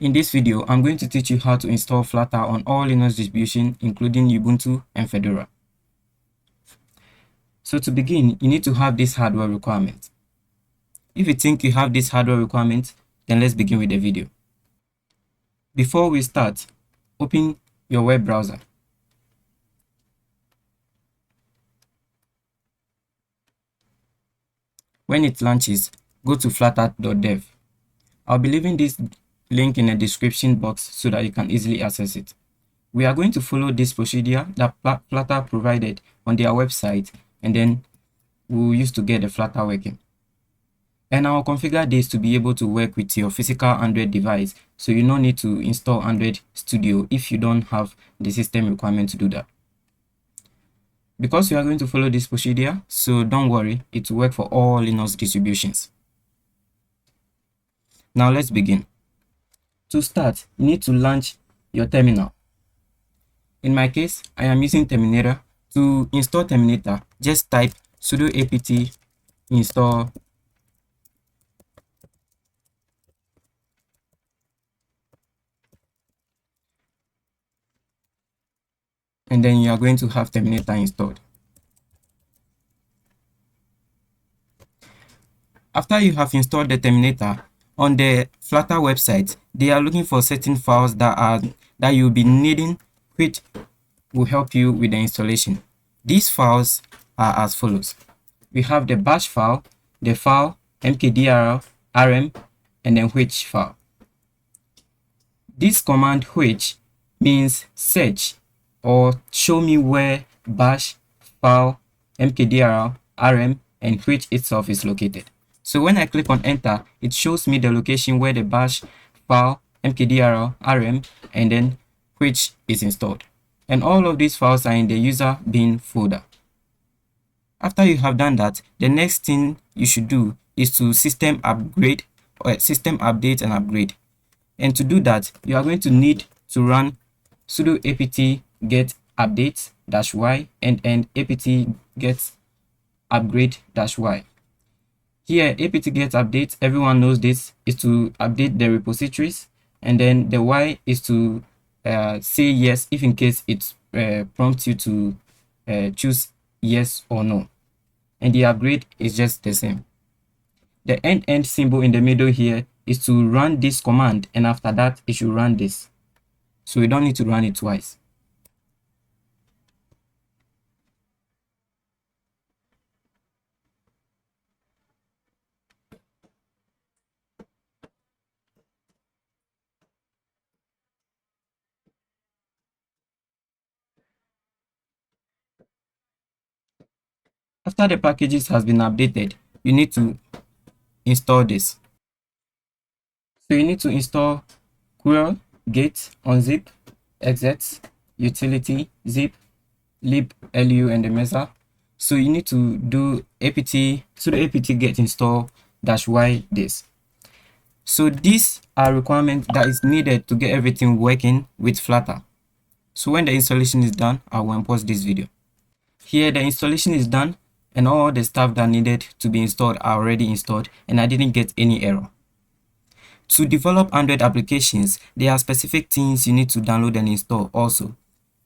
In this video, I'm going to teach you how to install Flutter on all Linux distributions, including Ubuntu and Fedora. So to begin, you need to have this hardware requirement. If you think you have this hardware requirement, then let's begin with the video. Before we start, open your web browser. When it launches, go to flutter.dev. I'll be leaving this link in the description box so that you can easily access it. We are going to follow this procedure that Flutter provided on their website, and then we'll use to get the Flutter working. And I'll configure this to be able to work with your physical Android device, so you don't need to install Android Studio if you don't have the system requirement to do that. Because we are going to follow this procedure, so don't worry, it will work for all Linux distributions. Now let's begin. To start, you need to launch your terminal. In my case, I am using Terminator. To install Terminator, just type sudo apt install and then you are going to have Terminator installed. After you have installed the Terminator, on the Flutter website, they are looking for certain files that you'll be needing, which will help you with the installation. These files are as follows. We have the bash file, the file mkdir rm, and then which file. This command which means search or show me where bash file mkdir rm and which itself is located. So when I click on enter, it shows me the location where the bash file mkdir rm and then which is installed. And all of these files are in the user bin folder. After you have done that, the next thing you should do is to system upgrade or system update and upgrade. And to do that, you are going to need to run sudo apt get update -y and apt get upgrade -y. Here, apt get update, everyone knows this, is to update the repositories, and then the y is to say yes if in case it prompts you to choose yes or no. And the upgrade is just the same. The end symbol in the middle here is to run this command, and after that it should run this. So we don't need to run it twice. After the packages has been updated, you need to install this. So you need to install curl, git, unzip, exec, utility, zip, lib, lu, and the mesa. So you need to do sudo apt get install -y this. So these are requirements that is needed to get everything working with Flutter. So when the installation is done, I will pause this video. Here the installation is done, and all the stuff that needed to be installed are already installed, and I didn't get any error. To develop Android applications, there are specific things you need to download and install also.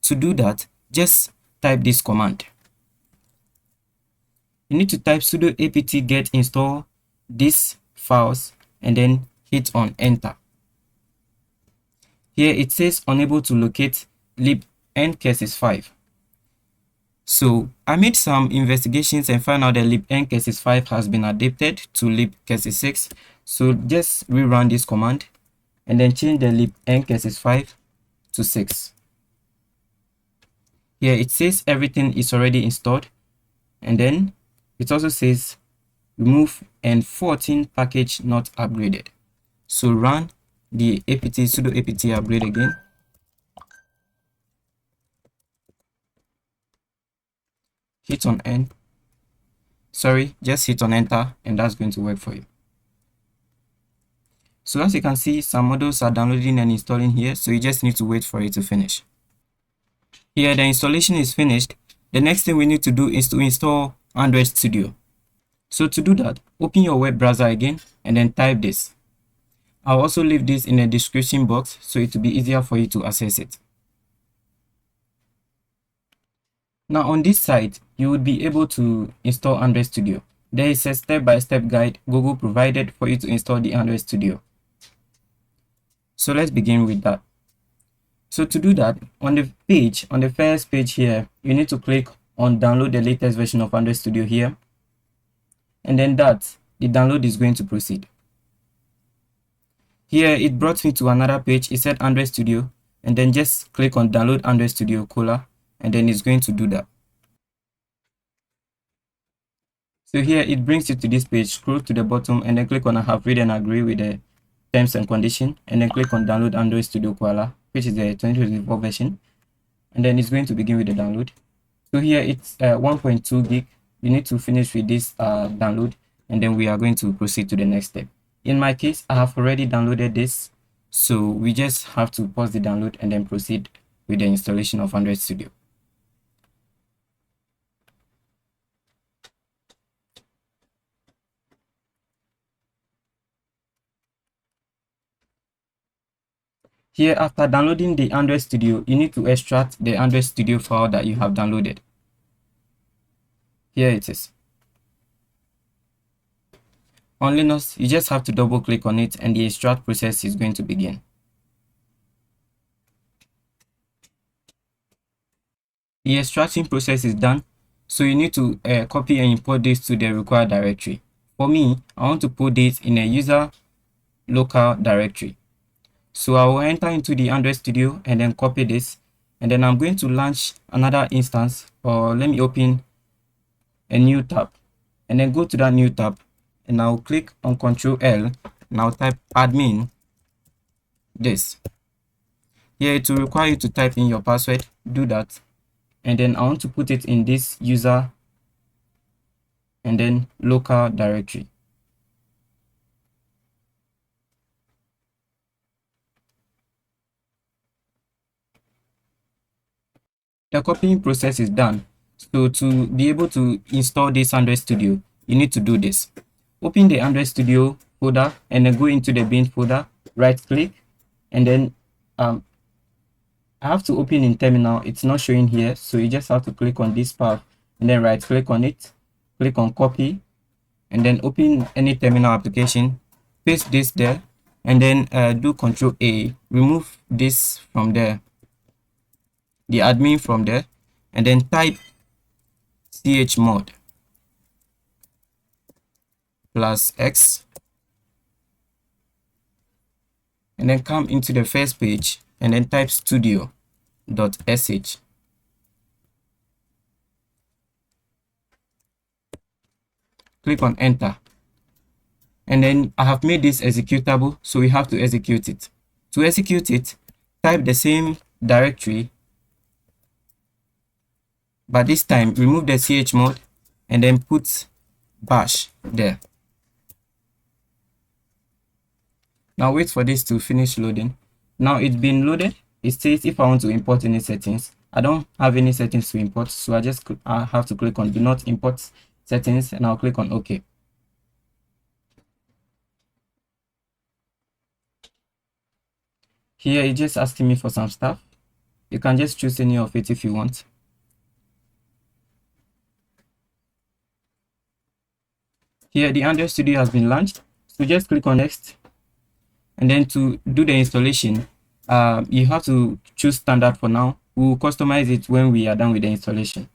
To do that, just type this command. You need to type sudo apt get install these files and then hit on enter. Here it says unable to locate lib n-cases5. So I made some investigations and found out that lib n-cases5 has been adapted to lib cases6. So just rerun this command and then change the lib n-cases5 to 6. Here it says everything is already installed, and then it also says remove n14 package not upgraded. So run the sudo apt upgrade again. Hit on just hit on enter, and that's going to work for you. So as you can see, some modules are downloading and installing here, so you just need to wait for it to finish. Here the installation is finished. The next thing we need to do is to install Android Studio. So to do that, open your web browser again and then type this. I'll also leave this in the description box so it will be easier for you to access it. Now on this site, you would be able to install Android Studio. There is a step-by-step guide Google provided for you to install the Android Studio. So let's begin with that. So to do that, on the first page here, you need to click on download the latest version of Android Studio here. And then the download is going to proceed. Here it brought me to another page. It said Android Studio, and then just click on download Android Studio Cola, and then it's going to do that. So here it brings you to this page. Scroll to the bottom and then click on I have read and agree with the terms and condition, and then click on download Android Studio Koala, which is the 2024 version, and then it's going to begin with the download. So here it's 1.2 gig. You need to finish with this download, and then we are going to proceed to the next step. In my case, I have already downloaded this, so we just have to pause the download and then proceed with the installation of Android Studio. Here, after downloading the Android Studio, you need to extract the Android Studio file that you have downloaded. Here it is. On Linux, you just have to double click on it and the extract process is going to begin. The extraction process is done, so you need to copy and import this to the required directory. For me, I want to put this in a user local directory. So I will enter into the Android Studio and then copy this, and then I'm going to launch another instance, or let me open a new tab and then go to that new tab, and I'll click on Ctrl L and I'll type admin this. Here it will require you to type in your password. Do that, and then I want to put it in this user and then local directory. The copying process is done. So to be able to install this Android Studio, you need to do this. Open the Android Studio folder and then go into the bin folder, right click, and then I have to open in terminal. It's not showing here, so you just have to click on this path and then right click on it, click on copy, and then open any terminal application, paste this there, and then do Ctrl A, remove this from there, the admin from there, and then type chmod +X, and then come into the first page and then type studio.sh. Click on enter, and then I have made this executable, so we have to execute it. To execute it, type the same directory, but this time remove the chmod and then put bash there. Now wait for this to finish loading. Now it's been loaded. It says if I want to import any settings. I don't have any settings to import, so I have to click on do not import settings, and I'll click on OK. Here it's just asking me for some stuff. You can just choose any of it if you want. Here the Android Studio has been launched, so just click on next, and then to do the installation, you have to choose standard for now. We'll customize it when we are done with the installation.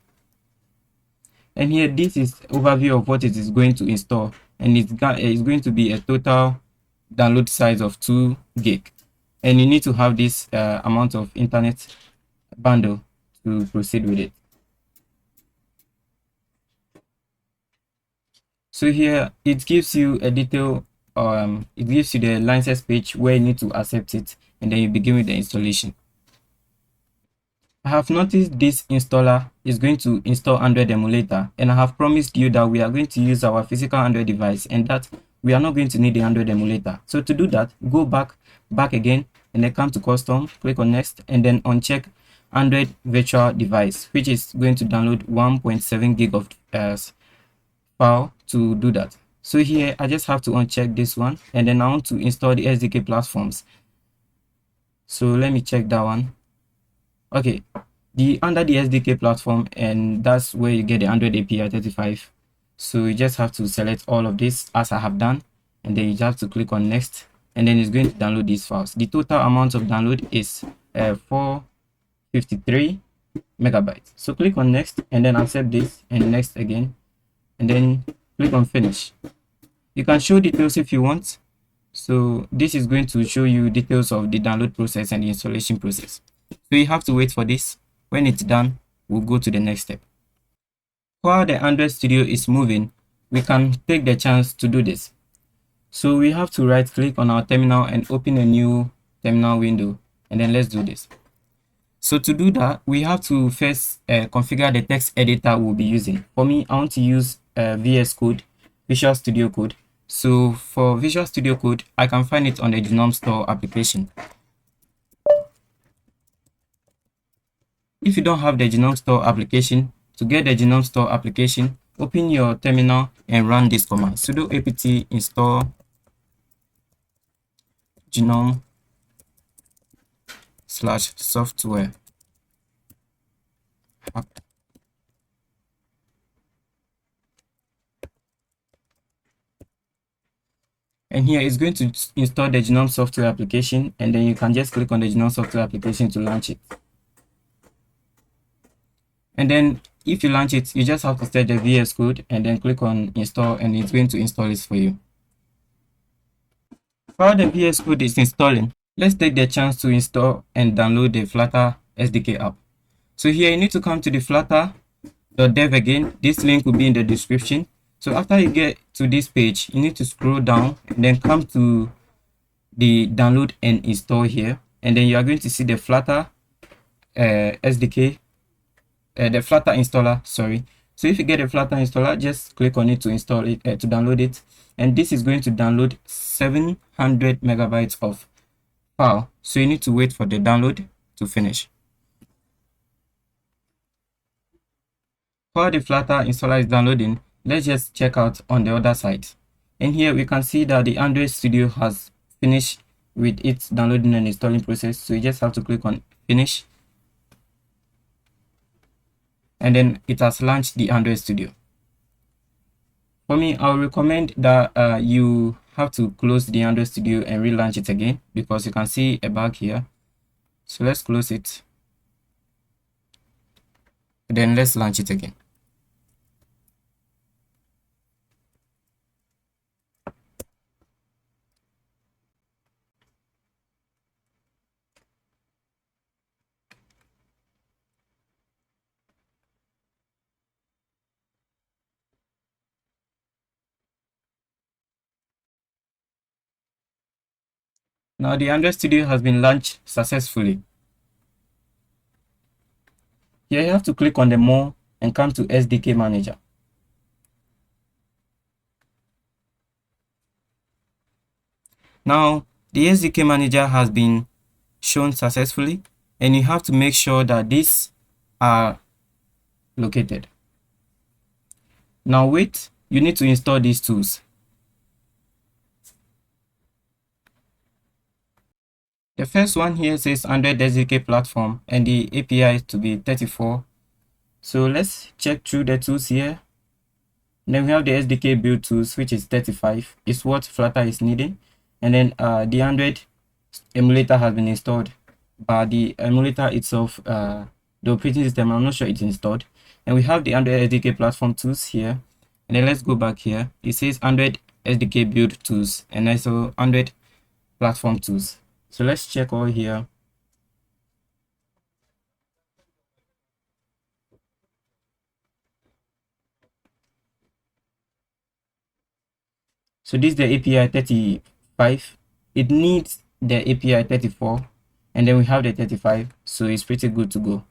And here this is overview of what it is going to install, and it's going to be a total download size of 2 gig, and you need to have this amount of internet bundle to proceed with it. So here it gives you a detail, it gives you the license page where you need to accept it, and then you begin with the installation. I have noticed this installer is going to install Android emulator, and I have promised you that we are going to use our physical Android device and that we are not going to need the Android emulator. So to do that, go back again, and then come to custom, click on next, and then uncheck Android virtual device, which is going to download 1.7 gig of file to do that. So here I just have to uncheck this one, and then I want to install the SDK platforms. So let me check that one. Okay, under the SDK platform, and that's where you get the Android API 35. So you just have to select all of this as I have done, and then you just have to click on next, and then it's going to download these files. The total amount of download is 453 megabytes. So click on next, and then accept this, and next again, and then click on finish. You can show details if you want. So this is going to show you details of the download process and the installation process. So you have to wait for this. When it's done, we'll go to the next step. While the Android Studio is moving, we can take the chance to do this. So we have to right click on our terminal and open a new terminal window, and then let's do this. So to do that, we have to first configure the text editor we'll be using. For me, I want to use VS Code, Visual Studio Code. So for Visual Studio Code, I can find it on the GNOME Store application. If you don't have the GNOME Store application, to get the GNOME Store application, open your terminal and run this command: sudo apt install gnome/software. And here it's going to install the GNOME software application, and then you can just click on the GNOME software application to launch it. And then if you launch it, you just have to set the VS Code and then click on install, and it's going to install this for you. While the VS Code is installing, let's take the chance to install and download the Flutter SDK app. So here you need to come to the flutter.dev again. This link will be in the description. So after you get to this page, you need to scroll down and then come to the download and install here, and then you are going to see the Flutter SDK, the Flutter installer, sorry. So if you get a Flutter installer, just click on it to install it, to download it, and this is going to download 700 megabytes of file. So you need to wait for the download to finish. While the Flutter installer is downloading, let's just check out on the other side. And here we can see that the Android Studio has finished with its downloading and installing process. So you just have to click on finish, and then it has launched the Android Studio. For me, I would recommend that you have to close the Android Studio and relaunch it again, because you can see a bug here. So let's close it, then let's launch it again. Now the Android Studio has been launched successfully. Here you have to click on the more and come to SDK Manager. Now the SDK Manager has been shown successfully, and you have to make sure that these are located. Now wait, you need to install these tools. The first one here says Android SDK platform, and the API to be 34. So let's check through the tools here. Then we have the SDK build tools, which is 35. It's what Flutter is needing. And then the Android emulator has been installed, but the emulator itself, the operating system, I'm not sure it's installed. And we have the Android SDK platform tools here. And then let's go back here. It says Android SDK build tools, and also Android platform tools. So let's check all here. So this is the API 35. It needs the API 34, and then we have the 35, so it's pretty good to go.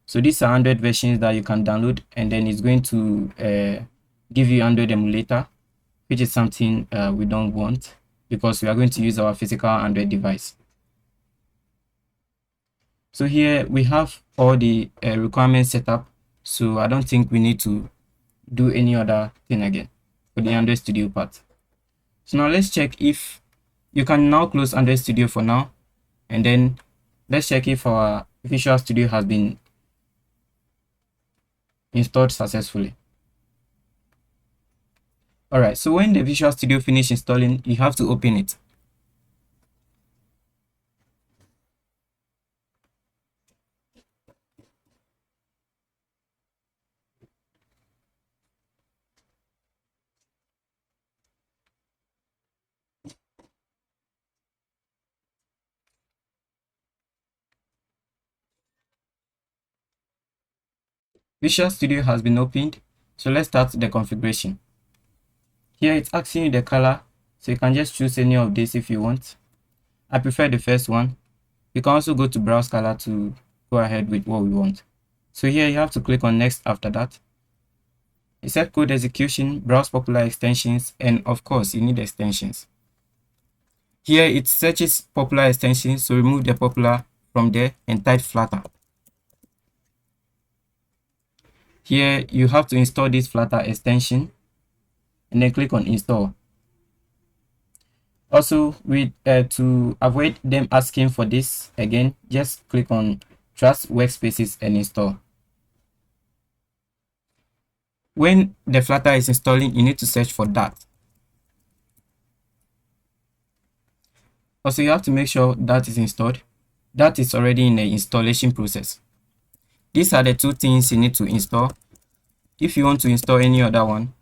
So these are Android versions that you can download, and then it's going to give you Android emulator, which is something we don't want, because we are going to use our physical Android device. So here we have all the requirements set up, so I don't think we need to do any other thing again. for the Android Studio part. So now let's check if you can now close Android Studio for now, and then let's check if our Visual Studio has been installed successfully. Alright, so when the Visual Studio finish installing, you have to open it. Visual Studio has been opened, so let's start the configuration. Here it's asking you the color, so you can just choose any of these if you want. I prefer the first one. You can also go to browse color to go ahead with what we want. So here you have to click on next after that. It said code execution, browse popular extensions, and of course you need extensions. Here it searches popular extensions, so remove the popular from there and type Flutter. Here you have to install this Flutter extension and then click on install. Also, to avoid them asking for this again, just click on Trust Workspaces and install. When the Flutter is installing, you need to search for that. Also, you have to make sure that is installed. That is already in the installation process. These are the two things you need to install. If you want to install any other one,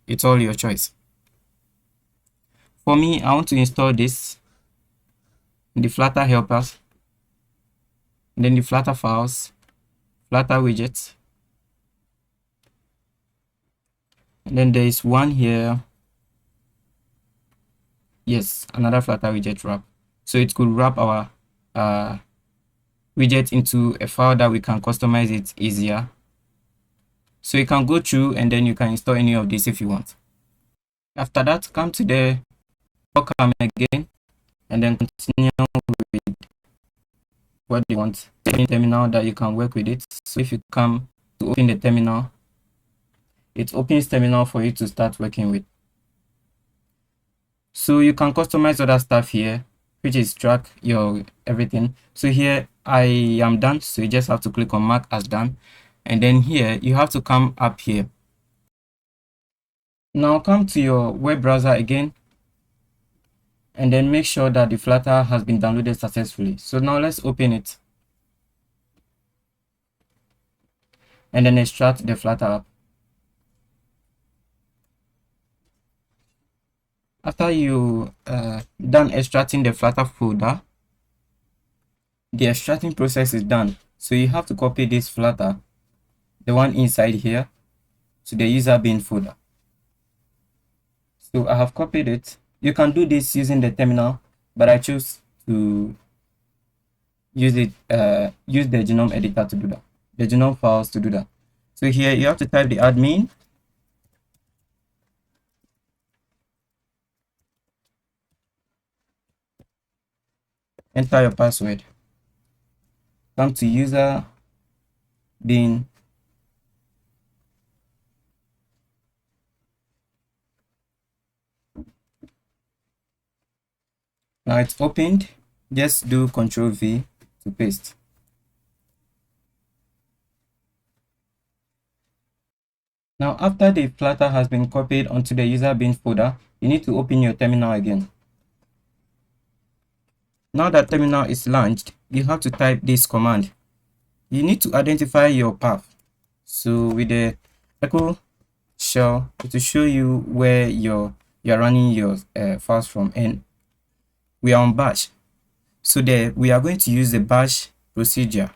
it's all your choice. For me, I want to install this, the Flutter helpers, and then the Flutter files, Flutter widgets, and then there is one here. Yes, another Flutter widget wrap. So it could wrap our widget into a file that we can customize it easier. So you can go through and then you can install any of these if you want. After that, come to the program again and then continue with what you want. In terminal that you can work with it. So if you come to open the terminal, it opens terminal for you to start working with. So you can customize other stuff here, which is track your everything. So here I am done, so you just have to click on mark as done, and then here you have to come up here. Now come to your web browser again and then make sure that the Flutter has been downloaded successfully. So now let's open it and then extract the Flutter app. After you done extracting the Flutter folder, the extracting process is done. So you have to copy this Flutter, the one inside here, to the user bin folder. So I have copied it. You can do this using the terminal, but I choose to use the genome editor to do that, the genome files to do that. So here you have to type the admin, enter your password, come to user bin, now it's opened. Just do Ctrl V to paste. Now after the Flutter has been copied onto the user bin folder, you need to open your terminal again. Now that terminal is launched, you have to type this command. You need to identify your path. So with the echo shell, it will show you where you're running your files from, and we are on bash. So there we are going to use the bash procedure.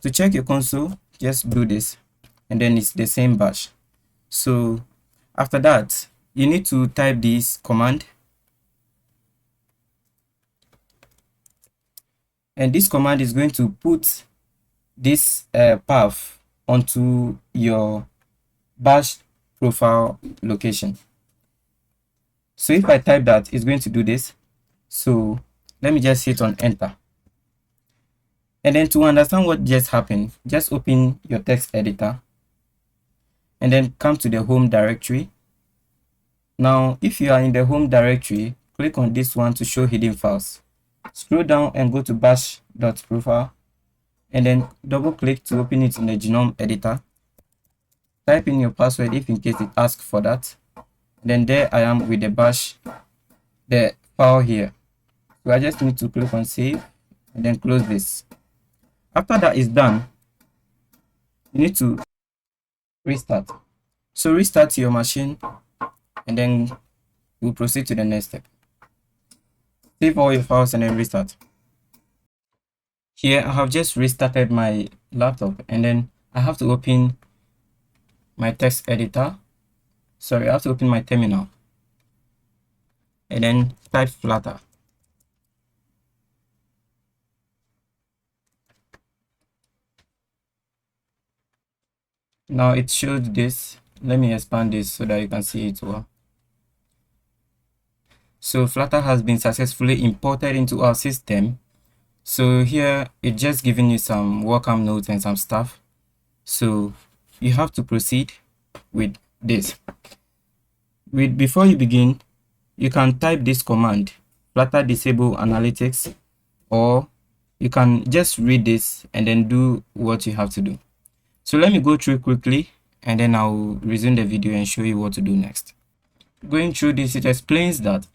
To check your console, just do this, and then it's the same bash. So after that, you need to type this command, and this command is going to put this path onto your bash profile location. So if I type that, it's going to do this. So let me just hit on enter. And then to understand what just happened, just open your text editor and then come to the home directory Now, if you are in the home directory, click on this one to show hidden files. Scroll down and go to bash.profile and then double click to open it in the genome editor. Type in your password if in case it asks for that. Then there I am with the bash, the file here. So I just need to click on save and then close this. After that is done, you need to restart. So restart your machine and then we'll proceed to the next step. Save all your files and then restart. Here I have just restarted my laptop and then I have to open my text editor. Sorry, I have to open my terminal and then type Flutter. Now it showed this. Let me expand this so that you can see it well. So Flutter has been successfully imported into our system. So here it's just giving you some welcome notes and some stuff. So you have to proceed with this. Before you begin, you can type this command, Flutter disable analytics, or you can just read this and then do what you have to do. So let me go through quickly and then I'll resume the video and show you what to do next. Going through this, it explains that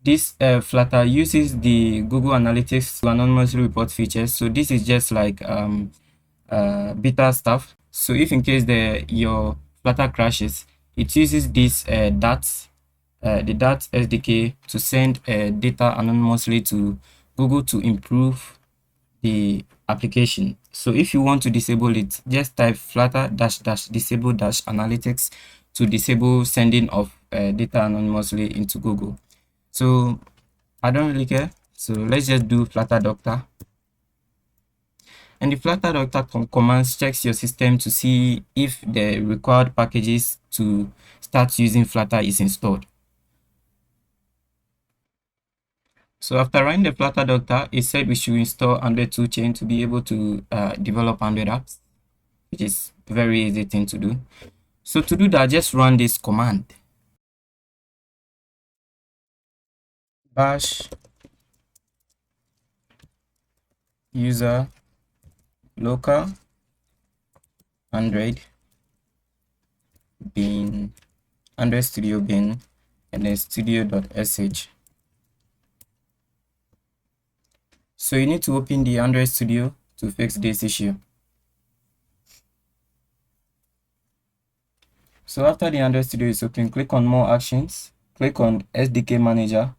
this Flutter uses the Google Analytics to anonymously report features. So this is just like beta stuff. So if in case your Flutter crashes, it uses this the DAT SDK to send data anonymously to Google to improve the application. So if you want to disable it, just type flutter -disable -analytics to disable sending of data anonymously into Google. So I don't really care. So let's just do Flutter doctor. And the Flutter doctor commands checks your system to see if the required packages to start using Flutter is installed. So after running the Flutter doctor, it said we should install Android toolchain to be able to develop Android apps, which is a very easy thing to do. So to do that, just run this command, bash user local Android bin Android studio bin and then studio.sh. So you need to open the Android Studio to fix this issue. So after the Android Studio is open, click on More Actions, click on SDK Manager.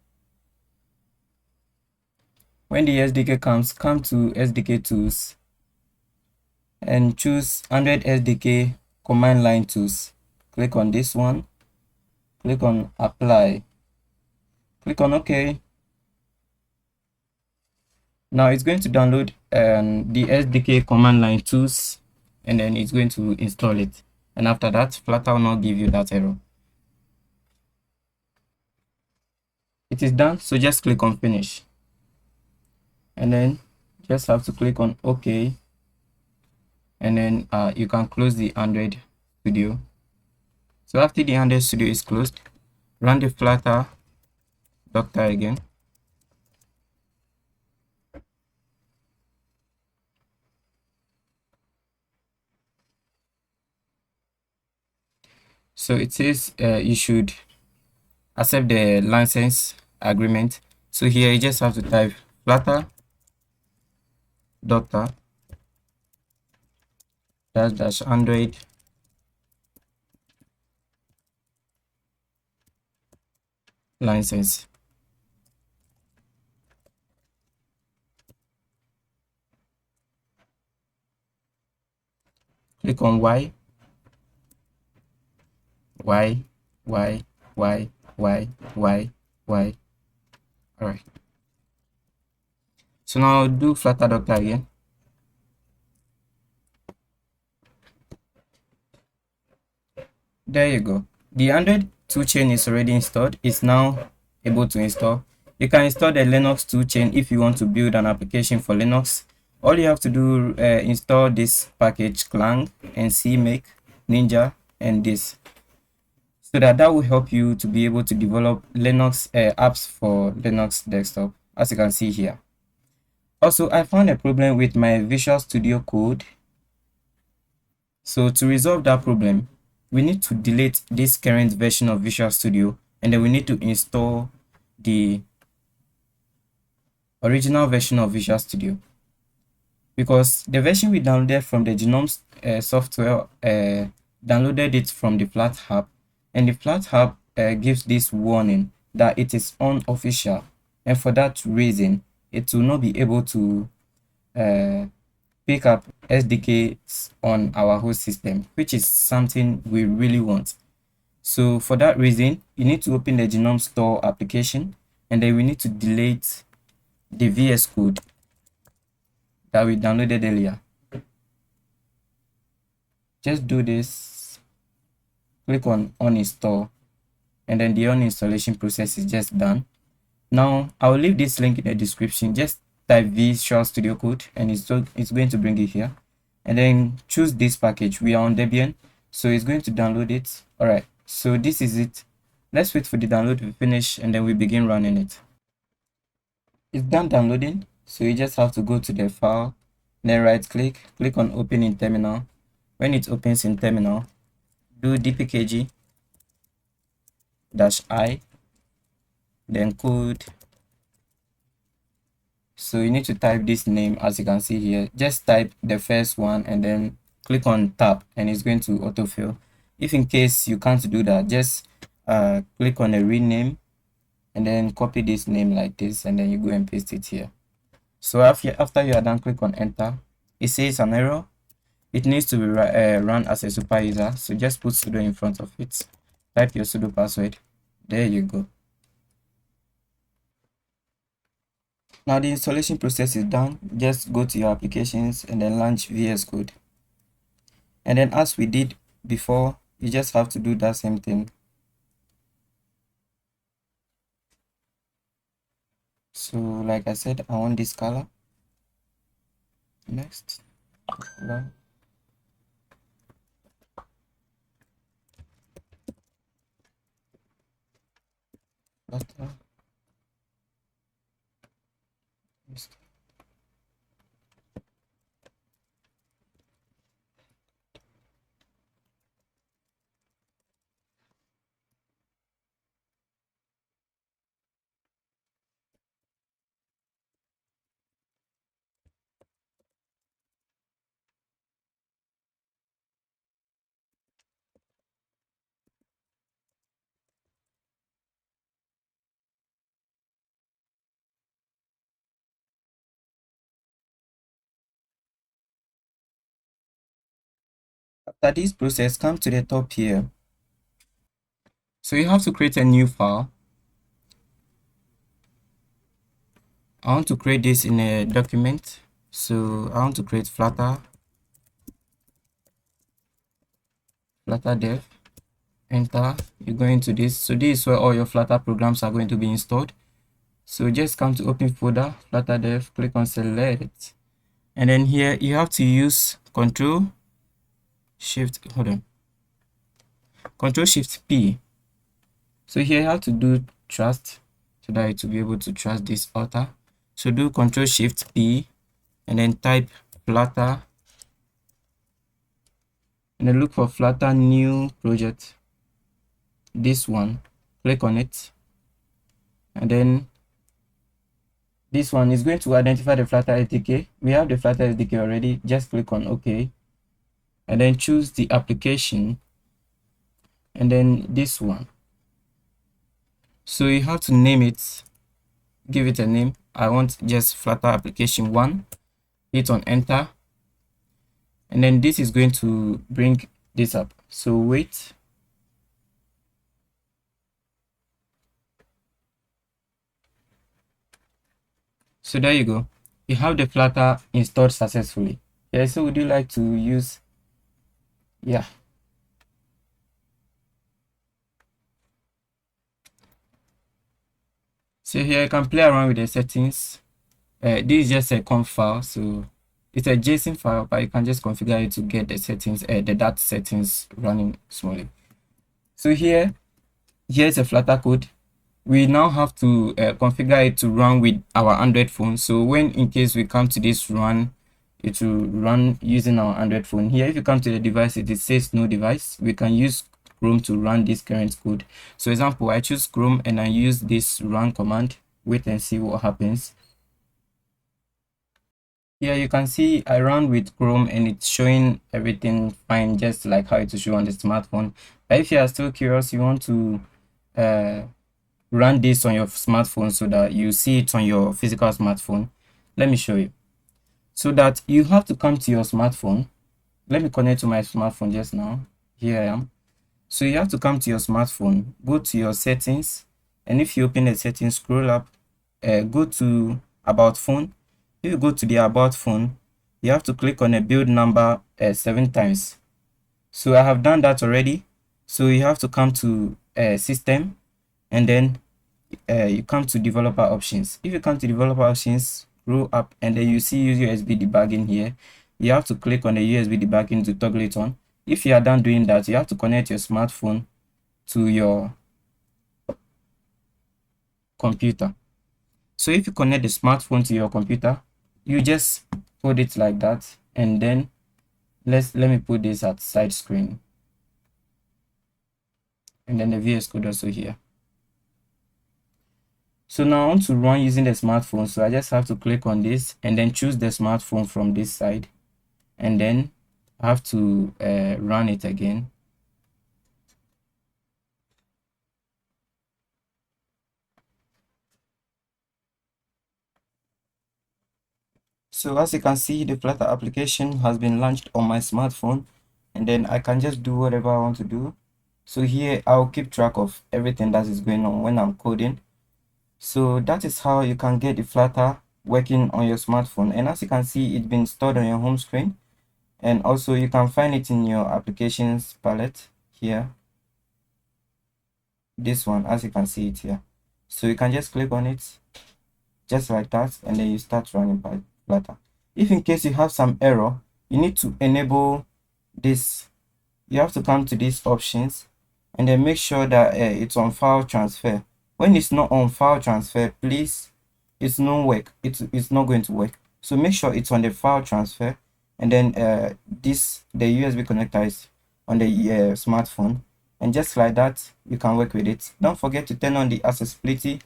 When the SDK comes, come to SDK Tools and choose Android SDK Command Line Tools. Click on this one, click on Apply, click on OK. Now it's going to download the SDK command line tools and then it's going to install it. And after that, Flutter will not give you that error. It is done, so just click on finish. And then just have to click on OK. And then you can close the Android Studio. So after the Android Studio is closed, run the Flutter doctor again. So it says you should accept the license agreement. So here you just have to type Flutter doctor --Android license. Click on Y. All right. So now do Flutter doctor again. There you go. The Android toolchain is already installed. It's now able to install. You can install the Linux toolchain if you want to build an application for Linux. All you have to do install this package Clang and CMake, Ninja, and this. so that will help you to be able to develop Linux apps for Linux desktop, as you can see here. Also, I found a problem with my Visual Studio Code. So to resolve that problem, we need to delete this current version of Visual Studio, and then we need to install the original version of Visual Studio, because the version we downloaded from the Genome software downloaded it from the Flat Hub, and the Flat Hub gives this warning that it is unofficial, and for that reason it will not be able to pick up SDKs on our host system, which is something we really want. So for that reason, you need to open the Genome Store application, and then we need to delete the VS Code that we downloaded earlier. Just do this, click on uninstall, and then the uninstallation process is just done. Now I will leave this link in the description. Just type Visual Studio Code and it's going to bring it here, and then choose this package. We are on Debian, so it's going to download it. All right, so this is it. Let's wait for the download to finish, and then we begin running it. It's done downloading, so you just have to go to the file, then right click on open in terminal. When it opens in terminal, do dpkg -i, then code. So you need to type this name, as you can see here. Just type the first one and then click on tab, and it's going to autofill. If in case you can't do that, just click on a rename and then copy this name like this, and then you go and paste it here. So after you are done, click on enter. It says an error. It needs to be run as a super user, so just put sudo in front of it. Type your sudo password. There you go. Now the installation process is done. Just go to your applications and then launch VS Code. And then as we did before, you just have to do that same thing. So like I said, I want this color. Next. Color. Flutter. After this process, come to the top here. So you have to create a new file. I want to create this in a document. So I want to create Flutter dev. Enter. You go into this. So this is where all your Flutter programs are going to be installed. So just come to open folder, Flutter dev, click on select, and then here you have to use Control Shift P. So here you have to do trust, so that it will be able to trust this author. So do Control Shift P and then type Flutter, and then look for Flutter new project. This one, click on it, and then this one is going to identify the Flutter SDK. We have the Flutter SDK already. Just click on OK, and then choose the application, and then this one. So you have to name it, give it a name. I want just Flutter application 1. Hit on enter, and then this is going to bring this up. So wait. So there you go. You have the Flutter installed successfully. Yeah, so would you like to use? Yeah. So here you can play around with the settings. This is just a conf file, so it's a JSON file, but you can just configure it to get the settings, the data settings running smoothly. So here Here's a Flutter code. We now have to configure it to run with our Android phone. So when in case we come to this run, it will run using our Android phone. Here, if you come to the device, it says no device. We can use Chrome to run this current code. So example, I choose Chrome and I use this run command. Wait and see what happens. Here you can see I run with Chrome and it's showing everything fine, just like how it will show on the smartphone. But if you are still curious, you want to run this on your smartphone so that you see it on your physical smartphone, let me show you. So that you have to come to your smartphone. Let me connect to my smartphone just now. Here I am. So you have to come to your smartphone, go to your settings, and if you open the settings, scroll up, go to about phone. If you go to the about phone, you have to click on a build number 7 times. So I have done that already. So you have to come to system, and then you come to developer options. If you come to developer options, scroll up, and then you see use USB debugging here. You have to click on the USB debugging to toggle it on. If you are done doing that, you have to connect your smartphone to your computer. So if you connect the smartphone to your computer, you just put it like that, and then let me put this at side screen, and then the VS Code also here. So now I want to run using the smartphone, so I just have to click on this and then choose the smartphone from this side, and then I have to run it again. So as you can see, the Flutter application has been launched on my smartphone, and then I can just do whatever I want to do. So here I'll keep track of everything that is going on when I'm coding. So that is how you can get the Flutter working on your smartphone. And as you can see, it's been stored on your home screen. And also you can find it in your applications palette here. This one, as you can see it here. So you can just click on it just like that, and then you start running by Flutter. If in case you have some error, you need to enable this. You have to come to these options and then make sure that it's on file transfer. When it's not on file transfer, please, it's not not going to work. So make sure it's on the file transfer, and then the USB connector is on the smartphone, and just like that you can work with it. Don't forget to turn on the accessibility,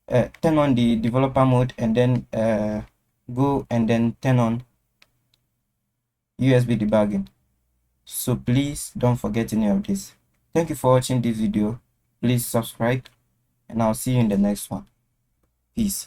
turn on the developer mode, and then go and then turn on USB debugging. So please don't forget any of this. Thank you for watching this video. Please subscribe, and I'll see you in the next one. Peace.